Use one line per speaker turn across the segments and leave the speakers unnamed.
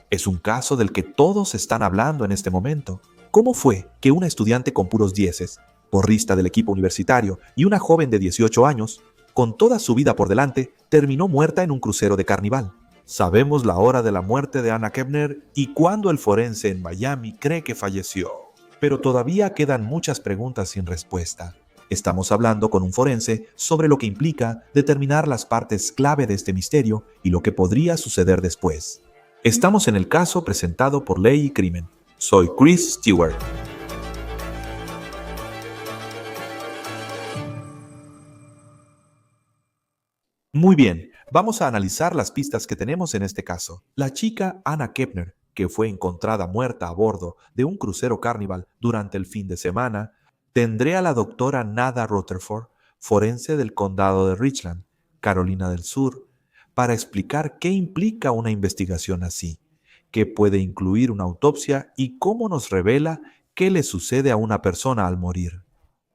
Es un caso del que todos están hablando en este momento. ¿Cómo fue que una estudiante con puros dieces, porrista del equipo universitario y una joven de 18 años, con toda su vida por delante, terminó muerta en un crucero de Carnival? Sabemos la hora de la muerte de Anna Kepner y cuándo el forense en Miami cree que falleció. Pero todavía quedan muchas preguntas sin respuesta. Estamos hablando con un forense sobre lo que implica determinar las partes clave de este misterio y lo que podría suceder después. Estamos en el caso presentado por Ley y Crimen. Soy Chris Stewart. Muy bien, vamos a analizar las pistas que tenemos en este caso. La chica Anna Kepner, que fue encontrada muerta a bordo de un crucero Carnival durante el fin de semana. Tendré a la doctora Nada Rutherford, forense del condado de Richland, Carolina del Sur, para explicar qué implica una investigación así, qué puede incluir una autopsia y cómo nos revela qué le sucede a una persona al morir.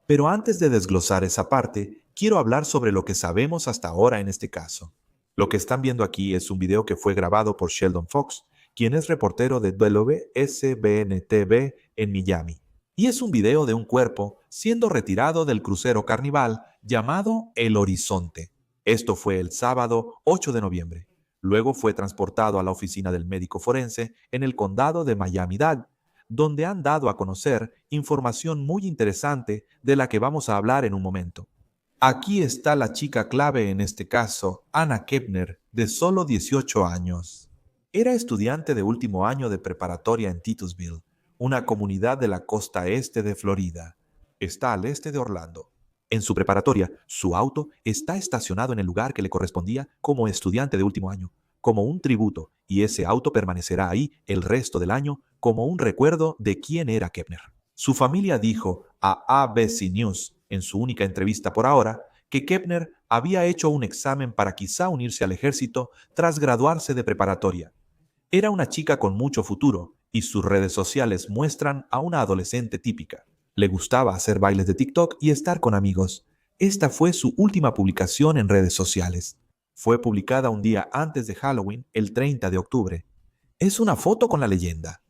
Pero antes de desglosar esa parte, quiero hablar sobre lo que sabemos hasta ahora en este caso. Lo que están viendo aquí es un video que fue grabado por Sheldon Fox, quien es reportero de WSBN-TV en Miami. Y es un video de un cuerpo siendo retirado del crucero Carnival llamado El Horizonte. Esto fue el sábado 8 de noviembre. Luego fue transportado a la oficina del médico forense en el condado de Miami-Dade, donde han dado a conocer información muy interesante de la que vamos a hablar en un momento. Aquí está la chica clave en este caso, Anna Kepner, de solo 18 años. Era estudiante de último año de preparatoria en Titusville, una comunidad de la costa este de Florida. Está al este de Orlando. En su preparatoria, su auto está estacionado en el lugar que le correspondía como estudiante de último año, como un tributo, y ese auto permanecerá ahí el resto del año como un recuerdo de quién era Kepner. Su familia dijo a ABC News, en su única entrevista por ahora, que Kepner había hecho un examen para quizá unirse al ejército tras graduarse de preparatoria. Era una chica con mucho futuro y sus redes sociales muestran a una adolescente típica. Le gustaba hacer bailes de TikTok y estar con amigos. Esta fue su última publicación en redes sociales. Fue publicada un día antes de Halloween, el 30 de octubre. Es una foto con la leyenda: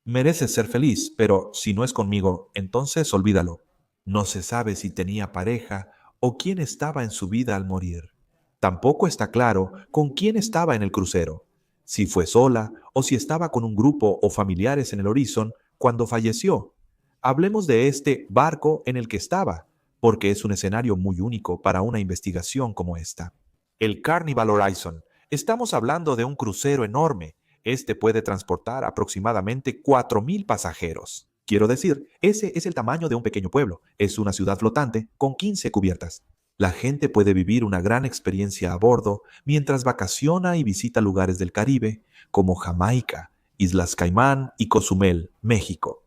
mereces ser feliz, pero si no es conmigo, entonces olvídalo. No se sabe si tenía pareja o quién estaba en su vida al morir. Tampoco está claro con quién estaba en el crucero, si fue sola o si estaba con un grupo o familiares en el Horizon cuando falleció. Hablemos de este barco en el que estaba, porque es un escenario muy único para una investigación como esta. El Carnival Horizon. Estamos hablando de un crucero enorme. Este puede transportar aproximadamente 4.000 pasajeros. Quiero decir, ese es el tamaño de un pequeño pueblo. Es una ciudad flotante con 15 cubiertas. La gente puede vivir una gran experiencia a bordo mientras vacaciona y visita lugares del Caribe, como Jamaica, Islas Caimán y Cozumel, México.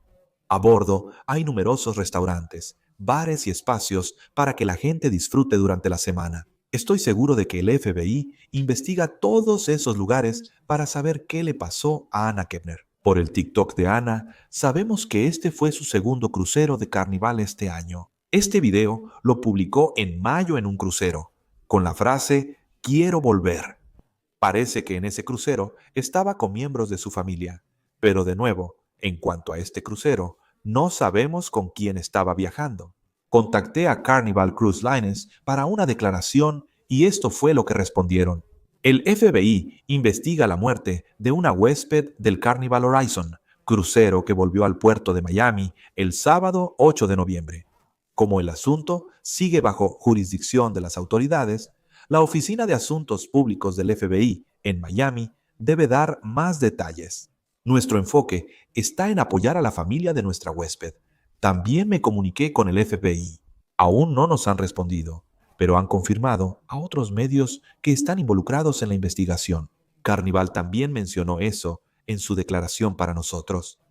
A bordo hay numerosos restaurantes, bares y espacios para que la gente disfrute durante la semana. Estoy seguro de que el FBI investiga todos esos lugares para saber qué le pasó a Anna Kepner. Por el TikTok de Anna, sabemos que este fue su segundo crucero de Carnival este año. Este video lo publicó en mayo en un crucero, con la frase "Quiero volver". Parece que en ese crucero estaba con miembros de su familia, pero de nuevo, en cuanto a este crucero, no sabemos con quién estaba viajando. Contacté a Carnival Cruise Lines para una declaración y esto fue lo que respondieron. El FBI investiga la muerte de una huésped del Carnival Horizon, crucero que volvió al puerto de Miami el sábado 8 de noviembre. Como el asunto sigue bajo jurisdicción de las autoridades, la Oficina de Asuntos Públicos del FBI en Miami debe dar más detalles. Nuestro enfoque está en apoyar a la familia de nuestra huésped. También me comuniqué con el FBI. Aún no nos han respondido, pero han confirmado a otros medios que están involucrados en la investigación. Carnival también mencionó eso en su declaración para nosotros.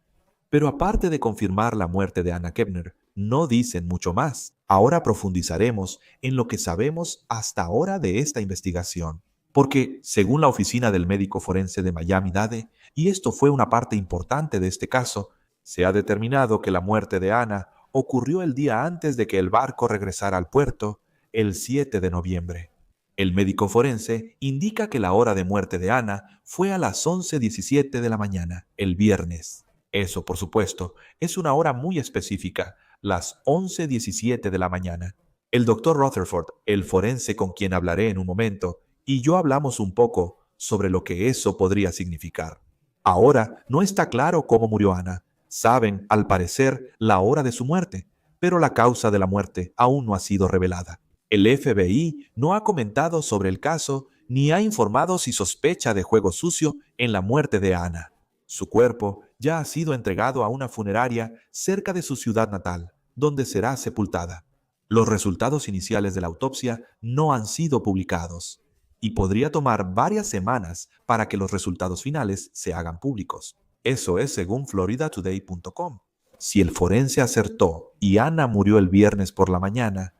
Pero aparte de confirmar la muerte de Anna Kepner, no dicen mucho más. Ahora profundizaremos en lo que sabemos hasta ahora de esta investigación. Porque, según la oficina del médico forense de Miami-Dade, y esto fue una parte importante de este caso, se ha determinado que la muerte de Anna ocurrió el día antes de que el barco regresara al puerto, el 7 de noviembre. El médico forense indica que la hora de muerte de Ana fue a las 11:17 de la mañana, el viernes. Eso, por supuesto, es una hora muy específica, las 11:17 de la mañana. El doctor Rutherford, el forense con quien hablaré en un momento, y yo hablamos un poco sobre lo que eso podría significar. Ahora no está claro cómo murió Ana. Saben, al parecer, la hora de su muerte, pero la causa de la muerte aún no ha sido revelada. El FBI no ha comentado sobre el caso ni ha informado si sospecha de juego sucio en la muerte de Ana. Su cuerpo ya ha sido entregado a una funeraria cerca de su ciudad natal, donde será sepultada. Los resultados iniciales de la autopsia no han sido publicados y podría tomar varias semanas para que los resultados finales se hagan públicos. Eso es según floridatoday.com. Si el forense acertó y Ana murió el viernes por la mañana,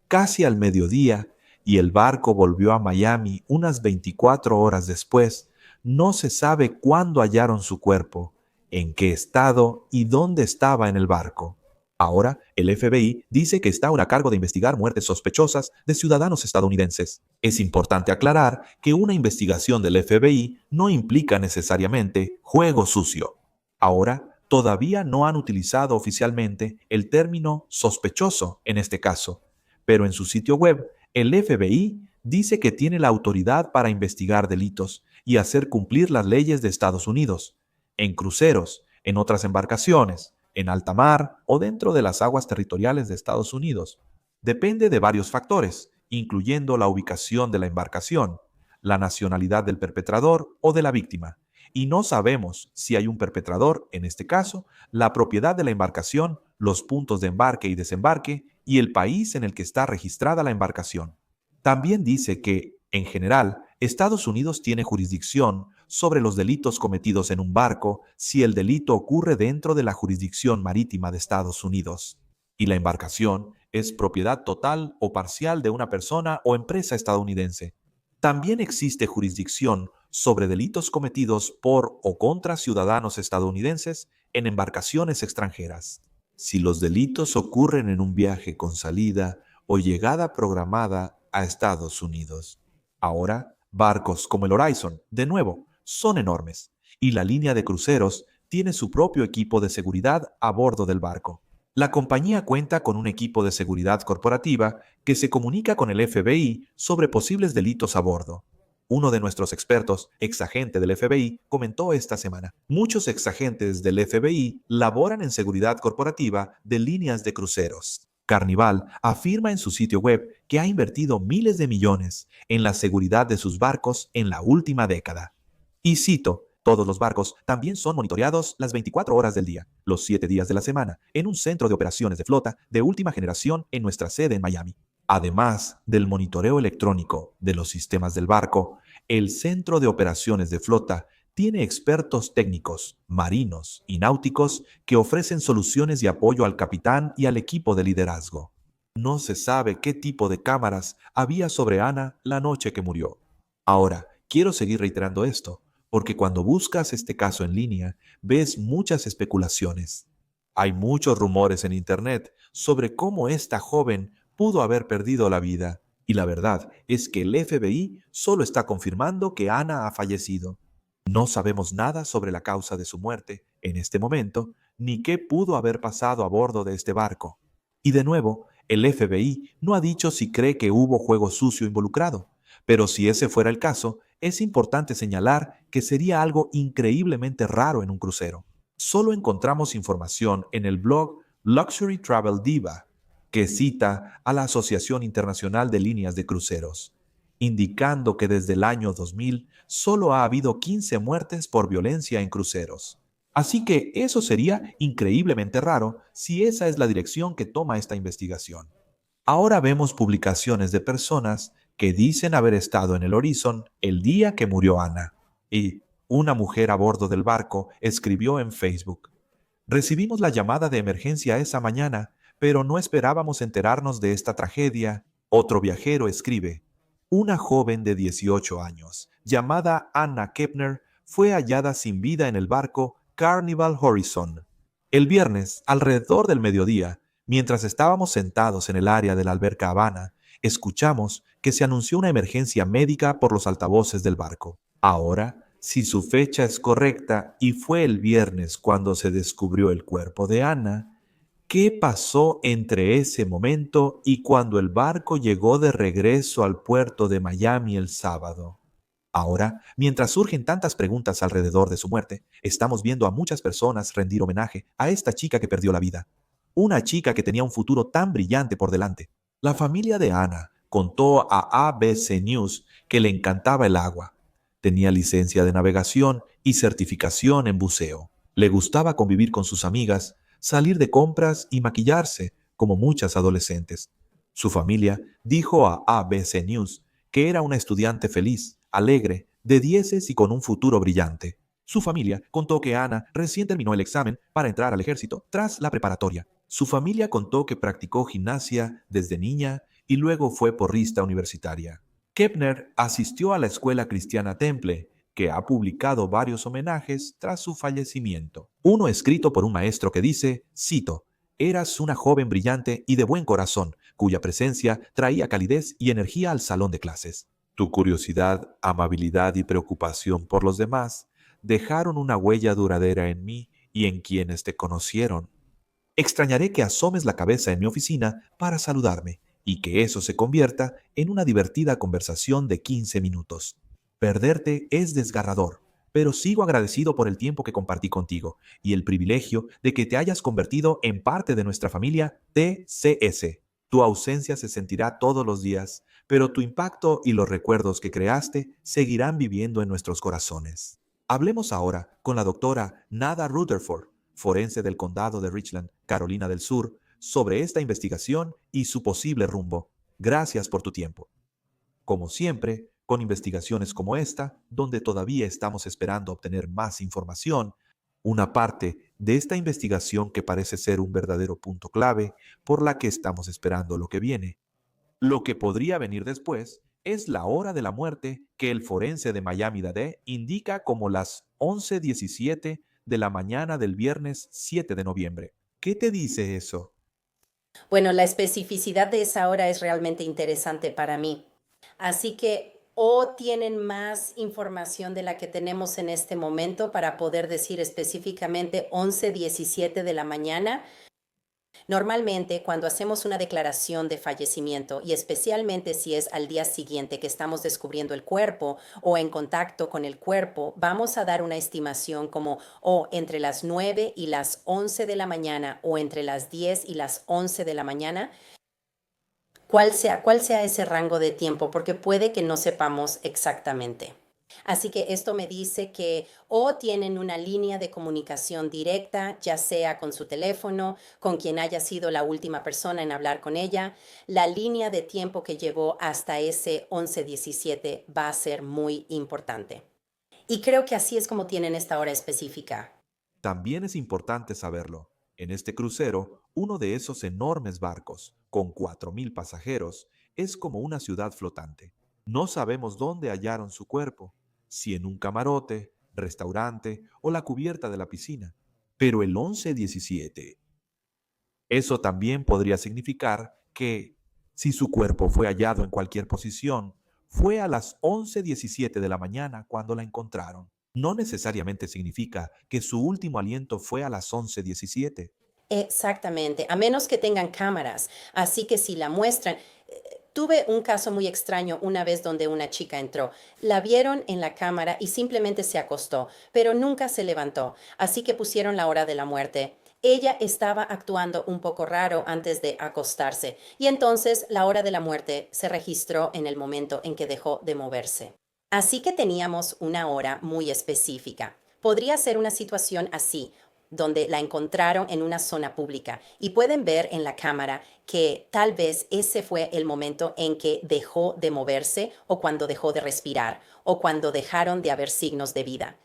casi al mediodía, y el barco volvió a Miami unas 24 horas después, no se sabe cuándo hallaron su cuerpo, en qué estado y dónde estaba en el barco. Ahora, el FBI dice que está a cargo de investigar muertes sospechosas de ciudadanos estadounidenses. Es importante aclarar que una investigación del FBI no implica necesariamente juego sucio. Ahora, todavía no han utilizado oficialmente el término sospechoso en este caso, pero en su sitio web, el FBI dice que tiene la autoridad para investigar delitos y hacer cumplir las leyes de Estados Unidos, en cruceros, en otras embarcaciones, en alta mar o dentro de las aguas territoriales de Estados Unidos. Depende de varios factores, incluyendo la ubicación de la embarcación, la nacionalidad del perpetrador o de la víctima, y no sabemos si hay un perpetrador, en este caso, la propiedad de la embarcación, los puntos de embarque y desembarque y el país en el que está registrada la embarcación. También dice que, en general, Estados Unidos tiene jurisdicción sobre los delitos cometidos en un barco si el delito ocurre dentro de la jurisdicción marítima de Estados Unidos y la embarcación es propiedad total o parcial de una persona o empresa estadounidense. También existe jurisdicción sobre delitos cometidos por o contra ciudadanos estadounidenses en embarcaciones extranjeras. Si los delitos ocurren en un viaje con salida o llegada programada a Estados Unidos. Ahora, barcos como el Horizon, de nuevo, son enormes, y la línea de cruceros tiene su propio equipo de seguridad a bordo del barco. La compañía cuenta con un equipo de seguridad corporativa que se comunica con el FBI sobre posibles delitos a bordo. Uno de nuestros expertos, exagente del FBI, comentó esta semana: muchos exagentes del FBI laboran en seguridad corporativa de líneas de cruceros. Carnival afirma en su sitio web que ha invertido miles de millones en la seguridad de sus barcos en la última década. Y cito: todos los barcos también son monitoreados las 24 horas del día, los 7 días de la semana, en un centro de operaciones de flota de última generación en nuestra sede en Miami. Además del monitoreo electrónico de los sistemas del barco, el Centro de Operaciones de Flota tiene expertos técnicos, marinos y náuticos que ofrecen soluciones y apoyo al capitán y al equipo de liderazgo. No se sabe qué tipo de cámaras había sobre Ana la noche que murió. Ahora, quiero seguir reiterando esto, porque cuando buscas este caso en línea, ves muchas especulaciones. Hay muchos rumores en Internet sobre cómo esta joven pudo haber perdido la vida, y la verdad es que el FBI solo está confirmando que Ana ha fallecido. No sabemos nada sobre la causa de su muerte en este momento, ni qué pudo haber pasado a bordo de este barco. Y de nuevo, el FBI no ha dicho si cree que hubo juego sucio involucrado, pero si ese fuera el caso, es importante señalar que sería algo increíblemente raro en un crucero. Solo encontramos información en el blog Luxury Travel Diva, que cita a la Asociación Internacional de Líneas de Cruceros, indicando que desde el año 2000 solo ha habido 15 muertes por violencia en cruceros. Así que eso sería increíblemente raro si esa es la dirección que toma esta investigación. Ahora vemos publicaciones de personas que dicen haber estado en el Horizon el día que murió Ana. Y una mujer a bordo del barco escribió en Facebook: recibimos la llamada de emergencia esa mañana, pero no esperábamos enterarnos de esta tragedia. Otro viajero escribe: una joven de 18 años, llamada Anna Kepner, fue hallada sin vida en el barco Carnival Horizon. El viernes, alrededor del mediodía, mientras estábamos sentados en el área de la alberca Habana, escuchamos que se anunció una emergencia médica por los altavoces del barco. Ahora, si su fecha es correcta y fue el viernes cuando se descubrió el cuerpo de Ana, ¿qué pasó entre ese momento y cuando el barco llegó de regreso al puerto de Miami el sábado? Ahora, mientras surgen tantas preguntas alrededor de su muerte, estamos viendo a muchas personas rendir homenaje a esta chica que perdió la vida. Una chica que tenía un futuro tan brillante por delante. La familia de Ana contó a ABC News que le encantaba el agua. Tenía licencia de navegación y certificación en buceo. Le gustaba convivir con sus amigas, salir de compras y maquillarse, como muchas adolescentes. Su familia dijo a ABC News que era una estudiante feliz, alegre, de dieces y con un futuro brillante. Su familia contó que Ana recién terminó el examen para entrar al ejército tras la preparatoria. Su familia contó que practicó gimnasia desde niña y luego fue porrista universitaria. Kepner asistió a la escuela cristiana Temple, que ha publicado varios homenajes tras su fallecimiento. Uno escrito por un maestro que dice, cito, «Eras una joven brillante y de buen corazón, cuya presencia traía calidez y energía al salón de clases. Tu curiosidad, amabilidad y preocupación por los demás dejaron una huella duradera en mí y en quienes te conocieron. Extrañaré que asomes la cabeza en mi oficina para saludarme y que eso se convierta en una divertida conversación de 15 minutos. Perderte es desgarrador, pero sigo agradecido por el tiempo que compartí contigo y el privilegio de que te hayas convertido en parte de nuestra familia TCS. Tu ausencia se sentirá todos los días, pero tu impacto y los recuerdos que creaste seguirán viviendo en nuestros corazones. Hablemos ahora con la doctora Nada Rutherford, forense del condado de Richland, Carolina del Sur, sobre esta investigación y su posible rumbo. Gracias por tu tiempo. Como siempre, con investigaciones como esta, donde todavía estamos esperando obtener más información, una parte de esta investigación que parece ser un verdadero punto clave por la que estamos esperando lo que viene. Lo que podría venir después es la hora de la muerte que el forense de Miami-Dade indica como las 11:17 de la mañana del viernes 7 de noviembre. ¿Qué te dice eso?
Bueno, la especificidad de esa hora es realmente interesante para mí. Así que o tienen más información de la que tenemos en este momento para poder decir específicamente 11:17 de la mañana. Normalmente, cuando hacemos una declaración de fallecimiento, y especialmente si es al día siguiente que estamos descubriendo el cuerpo o en contacto con el cuerpo, vamos a dar una estimación como o entre las 9 y las 11 de la mañana o entre las 10 y las 11 de la mañana, cuál sea ese rango de tiempo, porque puede que no sepamos exactamente. Así que esto me dice que o tienen una línea de comunicación directa, ya sea con su teléfono, con quien haya sido la última persona en hablar con ella. La línea de tiempo que llevó hasta ese 11:17 va a ser muy importante. Y creo que así es como tienen esta hora específica.
También es importante saberlo. En este crucero, uno de esos enormes barcos, con 4.000 pasajeros, es como una ciudad flotante. No sabemos dónde hallaron su cuerpo, si en un camarote, restaurante o la cubierta de la piscina. Pero el 11:17, eso también podría significar que, si su cuerpo fue hallado en cualquier posición, fue a las 11:17 de la mañana cuando la encontraron. No necesariamente significa que su último aliento fue a las 11:17.
Exactamente, a menos que tengan cámaras. Así que si la muestran, tuve un caso muy extraño una vez donde una chica entró. La vieron en la cámara y simplemente se acostó, pero nunca se levantó. Así que pusieron la hora de la muerte. Ella estaba actuando un poco raro antes de acostarse y entonces la hora de la muerte se registró en el momento en que dejó de moverse. Así que teníamos una hora muy específica. Podría ser una situación así, donde la encontraron en una zona pública y pueden ver en la cámara que tal vez ese fue el momento en que dejó de moverse o cuando dejó de respirar o cuando dejaron de haber signos de vida.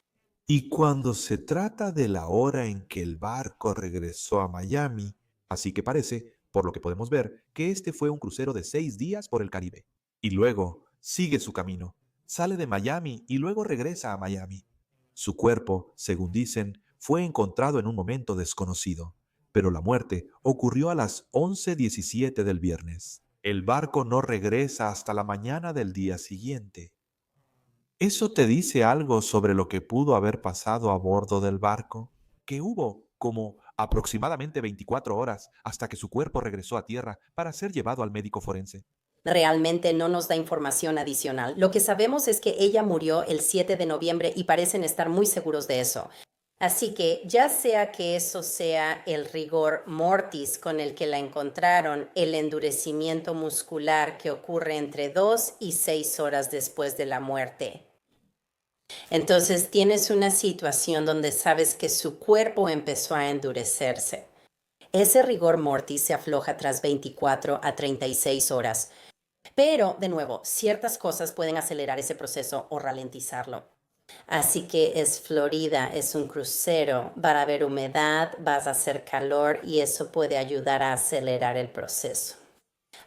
Y cuando se trata de la hora en que el barco regresó a Miami, así que parece, por lo que podemos ver, que este fue un crucero de 6 días por el Caribe. Y luego sigue su camino, sale de Miami y luego regresa a Miami. Su cuerpo, según dicen, fue encontrado en un momento desconocido, pero la muerte ocurrió a las 11:17 del viernes. El barco no regresa hasta la mañana del día siguiente. ¿Eso te dice algo sobre lo que pudo haber pasado a bordo del barco? Que hubo como aproximadamente 24 horas hasta que su cuerpo regresó a tierra para ser llevado al médico forense.
Realmente no nos da información adicional. Lo que sabemos es que ella murió el 7 de noviembre y parecen estar muy seguros de eso. Así que ya sea que eso sea el rigor mortis con el que la encontraron, el endurecimiento muscular que ocurre entre 2 y 6 horas después de la muerte. Entonces tienes una situación donde sabes que su cuerpo empezó a endurecerse. Ese rigor mortis se afloja tras 24 a 36 horas. Pero, de nuevo, ciertas cosas pueden acelerar ese proceso o ralentizarlo. Así que es Florida, es un crucero, va a haber humedad, vas a hacer calor y eso puede ayudar a acelerar el proceso.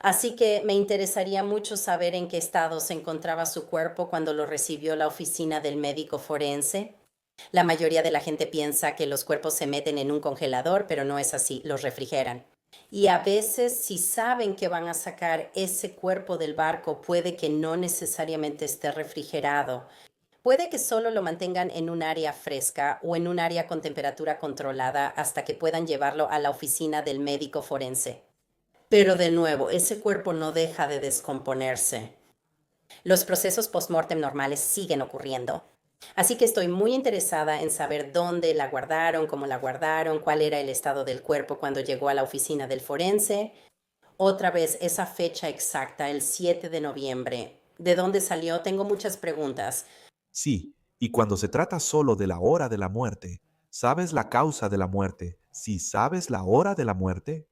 Así que me interesaría mucho saber en qué estado se encontraba su cuerpo cuando lo recibió la oficina del médico forense. La mayoría de la gente piensa que los cuerpos se meten en un congelador, pero no es así, los refrigeran. Y a veces, si saben que van a sacar ese cuerpo del barco, puede que no necesariamente esté refrigerado. Puede que solo lo mantengan en un área fresca o en un área con temperatura controlada hasta que puedan llevarlo a la oficina del médico forense. Pero de nuevo, ese cuerpo no deja de descomponerse. Los procesos post-mortem normales siguen ocurriendo. Así que estoy muy interesada en saber dónde la guardaron, cómo la guardaron, cuál era el estado del cuerpo cuando llegó a la oficina del forense. Otra vez, esa fecha exacta, el 7 de noviembre. ¿De dónde salió? Tengo muchas preguntas.
Sí, y cuando se trata solo de la hora de la muerte, ¿sabes la causa de la muerte? Si sabes la hora de la muerte,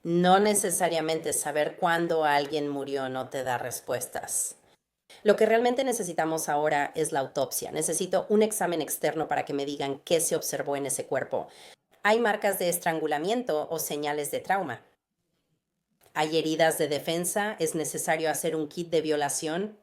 No necesariamente saber cuándo alguien murió no te da respuestas. Lo que realmente necesitamos ahora es la autopsia. Necesito un examen externo para que me digan qué se observó en ese cuerpo. Hay marcas de estrangulamiento o señales de trauma. Hay heridas de defensa. Es necesario hacer un kit de violación.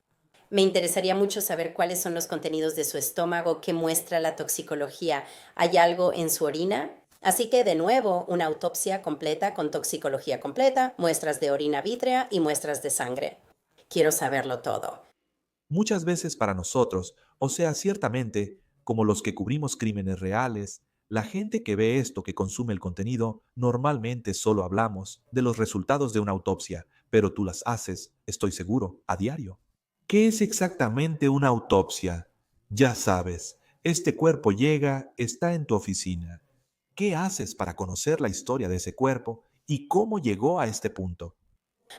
Me interesaría mucho saber cuáles son los contenidos de su estómago, qué muestra la toxicología. ¿Hay algo en su orina? Así que, de nuevo, una autopsia completa con toxicología completa, muestras de orina vítrea y muestras de sangre. Quiero saberlo todo.
muchas veces para nosotros, o sea, ciertamente, como los que cubrimos crímenes reales, la gente que ve esto, que consume el contenido, normalmente solo hablamos de los resultados de una autopsia, pero tú las haces, estoy seguro, a diario. ¿Qué es exactamente una autopsia? Ya sabes, este cuerpo llega, está en tu oficina. ¿Qué haces para conocer la historia de ese cuerpo y cómo llegó a este punto?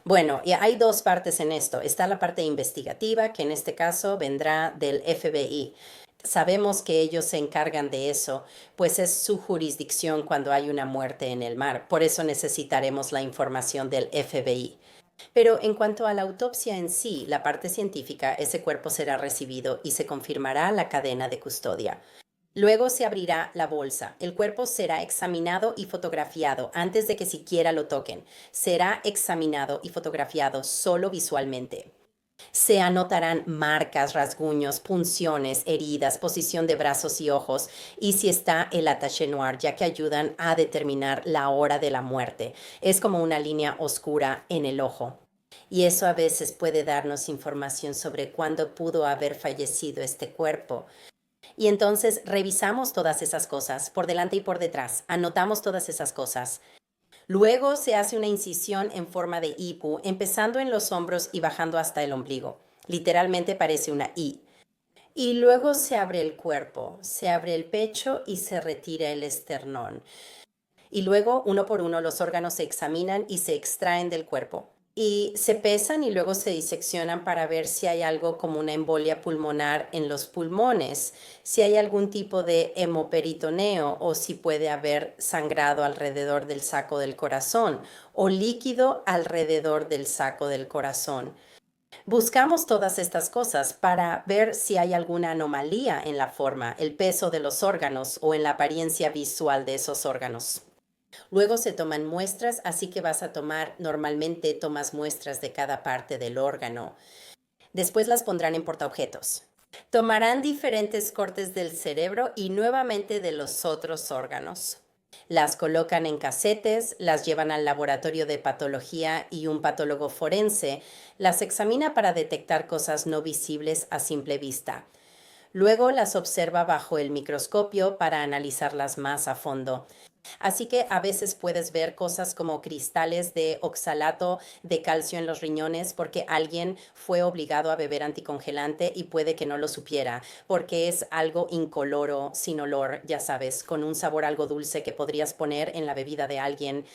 Bueno, y hay dos partes en esto. Está la parte investigativa, que en este caso vendrá del FBI. Sabemos que ellos se encargan de eso, pues es su jurisdicción cuando hay una muerte en el mar. Por eso necesitaremos la información del FBI. Pero en cuanto a la autopsia en sí, la parte científica, ese cuerpo será recibido y se confirmará la cadena de custodia. Luego se abrirá la bolsa. El cuerpo será examinado y fotografiado antes de que siquiera lo toquen. Será examinado y fotografiado solo visualmente. Se anotarán marcas, rasguños, punciones, heridas, posición de brazos y ojos y si está el attaché noir, ya que ayudan a determinar la hora de la muerte. Es como una línea oscura en el ojo. Y eso a veces puede darnos información sobre cuándo pudo haber fallecido este cuerpo. Y entonces revisamos todas esas cosas, por delante y por detrás, anotamos todas esas cosas. Luego se hace una incisión en forma de ipu, empezando en los hombros y bajando hasta el ombligo. Literalmente parece una I. Y luego se abre el cuerpo, se abre el pecho y se retira el esternón. Y luego, uno por uno, los órganos se examinan y se extraen del cuerpo. Y se pesan y luego se diseccionan para ver si hay algo como una embolia pulmonar en los pulmones, si hay algún tipo de hemoperitoneo o si puede haber sangrado alrededor del saco del corazón o líquido alrededor del saco del corazón. Buscamos todas estas cosas para ver si hay alguna anomalía en la forma, el peso de los órganos o en la apariencia visual de esos órganos. Luego se toman muestras, así que vas a tomar, normalmente tomas muestras de cada parte del órgano. Después las pondrán en portaobjetos. Tomarán diferentes cortes del cerebro y nuevamente de los otros órganos. Las colocan en casetes, las llevan al laboratorio de patología y un patólogo forense las examina para detectar cosas no visibles a simple vista. Luego las observa bajo el microscopio para analizarlas más a fondo. Así que a veces puedes ver cosas como cristales de oxalato de calcio en los riñones porque alguien fue obligado a beber anticongelante y puede que no lo supiera, porque es algo incoloro, sin olor, ya sabes, con un sabor algo dulce que podrías poner en la bebida de alguien.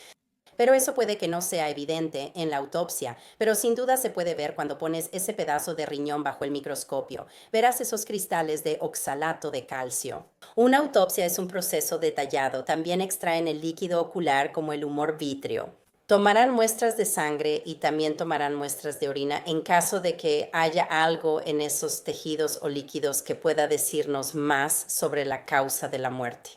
Pero eso puede que no sea evidente en la autopsia, pero sin duda se puede ver cuando pones ese pedazo de riñón bajo el microscopio. Verás esos cristales de oxalato de calcio. Una autopsia es un proceso detallado. También extraen el líquido ocular como el humor vítreo. Tomarán muestras de sangre y también tomarán muestras de orina en caso de que haya algo en esos tejidos o líquidos que pueda decirnos más sobre la causa de la muerte.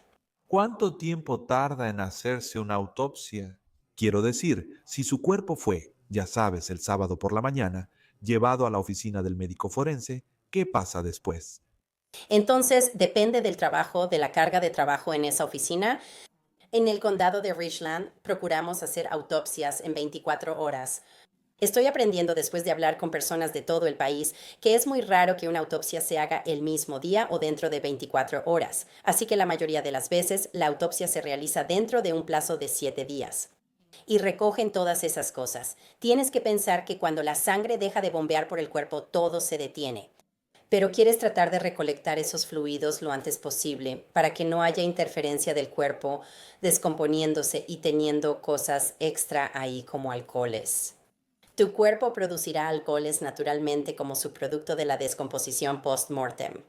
¿Cuánto tiempo tarda en hacerse una autopsia? Quiero decir, si su cuerpo fue, ya sabes, el sábado por la mañana, llevado a la oficina del médico forense, ¿qué pasa después?
Entonces, depende del trabajo, de la carga de trabajo en esa oficina. En el condado de Richland procuramos hacer autopsias en 24 horas. Estoy aprendiendo después de hablar con personas de todo el país que es muy raro que una autopsia se haga el mismo día o dentro de 24 horas. Así que la mayoría de las veces la autopsia se realiza dentro de un plazo de 7 días. Y recogen todas esas cosas. Tienes que pensar que cuando la sangre deja de bombear por el cuerpo, todo se detiene. Pero quieres tratar de recolectar esos fluidos lo antes posible para que no haya interferencia del cuerpo descomponiéndose y teniendo cosas extra ahí como alcoholes. Tu cuerpo producirá alcoholes naturalmente como subproducto de la descomposición post-mortem.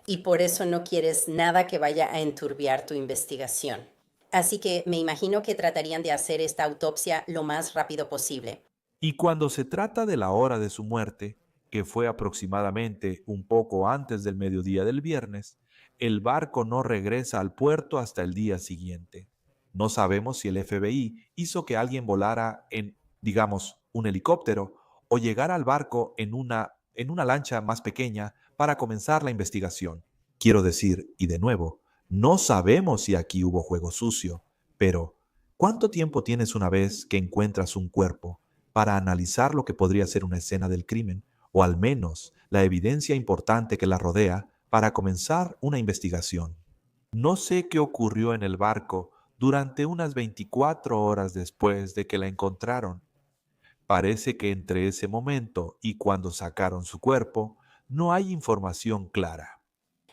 Y por eso no quieres nada que vaya a enturbiar tu investigación. Así que me imagino que tratarían de hacer esta autopsia lo más rápido posible.
Y cuando se trata de la hora de su muerte, que fue aproximadamente un poco antes del mediodía del viernes, el barco no regresa al puerto hasta el día siguiente. No sabemos si el FBI hizo que alguien volara en, digamos, un helicóptero o llegara al barco en una lancha más pequeña para comenzar la investigación. Quiero decir, y de nuevo, no sabemos si aquí hubo juego sucio, pero ¿cuánto tiempo tienes una vez que encuentras un cuerpo para analizar lo que podría ser una escena del crimen, o al menos la evidencia importante que la rodea, para comenzar una investigación? No sé qué ocurrió en el barco durante unas 24 horas después de que la encontraron. Parece que entre ese momento y cuando sacaron su cuerpo, no hay información clara.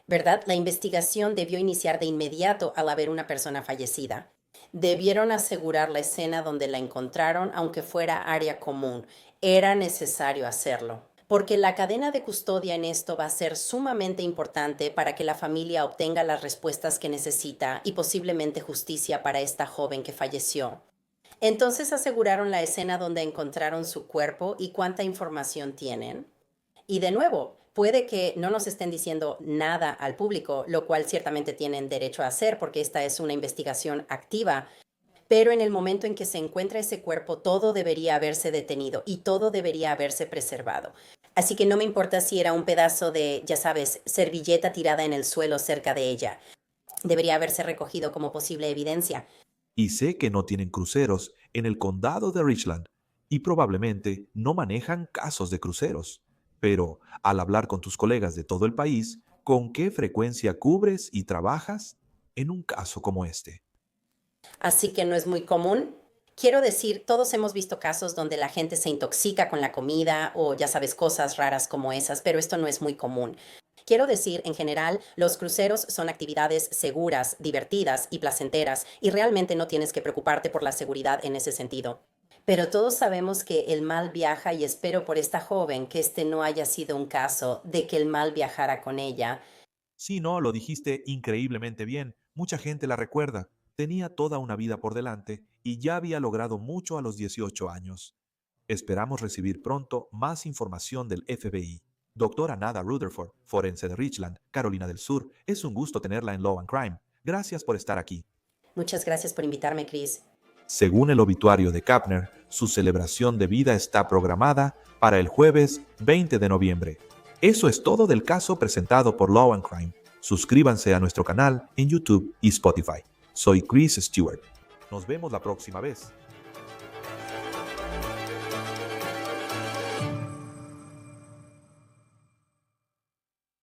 ¿Verdad? La investigación debió iniciar de inmediato al haber una persona fallecida. Debieron asegurar la escena donde la encontraron, aunque fuera área común. Era necesario hacerlo, porque la cadena de custodia en esto va a ser sumamente importante para que la familia obtenga las respuestas que necesita y posiblemente justicia para esta joven que falleció. Entonces aseguraron la escena donde encontraron su cuerpo y cuánta información tienen. Y de nuevo, puede que no nos estén diciendo nada al público, lo cual ciertamente tienen derecho a hacer porque esta es una investigación activa, pero en el momento en que se encuentra ese cuerpo, todo debería haberse detenido y todo debería haberse preservado. Así que no me importa si era un pedazo de, ya sabes, servilleta tirada en el suelo cerca de ella. Debería haberse recogido como posible evidencia.
Y sé que no tienen cruceros en el condado de Richland y probablemente no manejan casos de cruceros. Pero al hablar con tus colegas de todo el país, ¿con qué frecuencia cubres y trabajas en un caso como este?
Así que no es muy común. Quiero decir, todos hemos visto casos donde la gente se intoxica con la comida o ya sabes, cosas raras como esas, pero esto no es muy común. Quiero decir, en general, los cruceros son actividades seguras, divertidas y placenteras, y realmente no tienes que preocuparte por la seguridad en ese sentido. Pero todos sabemos que el mal viaja y espero por esta joven que este no haya sido un caso de que el mal viajara con ella.
Sí, no, lo dijiste increíblemente bien. Mucha gente la recuerda. Tenía toda una vida por delante y ya había logrado mucho a los 18 años. Esperamos recibir pronto más información del FBI. Doctora Nada Rutherford, forense de Richland, Carolina del Sur, es un gusto tenerla en Law and Crime. Gracias por estar aquí.
Muchas gracias por invitarme, Chris.
Según el obituario de Kapner, su celebración de vida está programada para el jueves 20 de noviembre. Eso es todo del caso presentado por Law and Crime. Suscríbanse a nuestro canal en YouTube y Spotify. Soy Chris Stewart. Nos vemos la próxima vez.